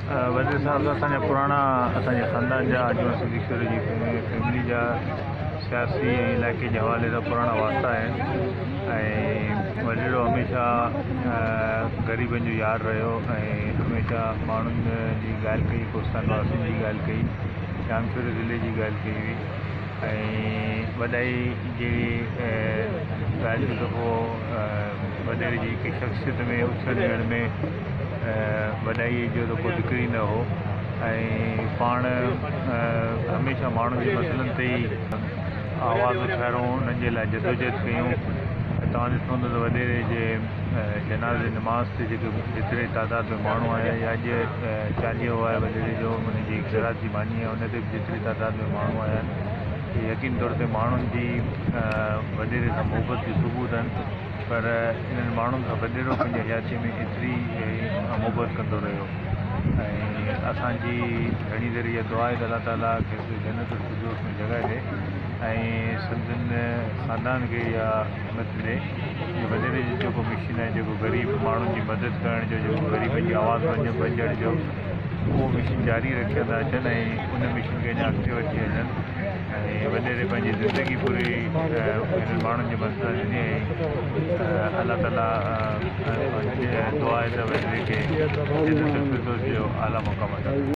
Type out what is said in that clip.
वज़ीर साहब असांजा पुराणा असांजे ख़ानदान जा आजू सिद्धेश्वर जी फैमिली जा सियासी ऐं इलाइक़े जे हवाले सां पुराणा वास्ता आहिनि ऐं वज़ीर हमेशह ग़रीबनि जो यार रहियो ऐं हमेशह माण्हुनि जी ॻाल्हि कई, कोस्तान वासियुनि जी ॻाल्हि कई, जामशोर ज़िले जी ॻाल्हि कई हुई ऐं वॾाई जी ॻाल्हि जो दफ़ो वॾेरे जी हिकु शख़्सियत में उछल ॾियण में वॾाई जो त को ज़िक्र ई न हो ऐं पाण हमेशह माण्हुनि जे मसइलनि ते ई आवाज़ उथारूं, उन्हनि जे लाइ जदोजहद कयूं। तव्हां ॾिसो त वॾेरे जे जनाज़े नमाज़ ते जेतिरे तादाद में माण्हू आया या अॼु चालीहो आहे वॾेरे जो, उनजी ज़रात जी मानी आहे, उन ते बि जेतिरी तादाद में माण्हू आया आहिनि। यकीन तौर ते माण्हुनि जी वॾेरे सां मुहबत जो सबूत आहिनि, पर इन्हनि माण्हुनि खां वॾेरो पंहिंजे हयाती में एतिरी मुहबत कंदो रहियो ऐं असांजी घणी देरि इहा दुआ आहे त अलाह ताला खे जन्नत फिरदौस में जॻह ॾे ऐं सिंधियुनि ख़ानदान खे इहा हिमत ॾे कि वॾेरे जो जेको मिशन आहे, जेको ग़रीब माण्हुनि जी मदद करण जो, जेको ग़रीबनि जी आवाज़ बणजण जो, उहो मिशन जारी रखंदा अचनि ऐं उन मिशन खे अञा अॻिते वठी वञनि ऐं वॾेरे पंहिंजी ज़िंदगी पूरी हिननि माण्हुनि जे मदद ॾिनी ऐं अलाह ताला दुआ आहे त वॾेरे खे जन्नत फिरदौस जो आला मुक़ाम अता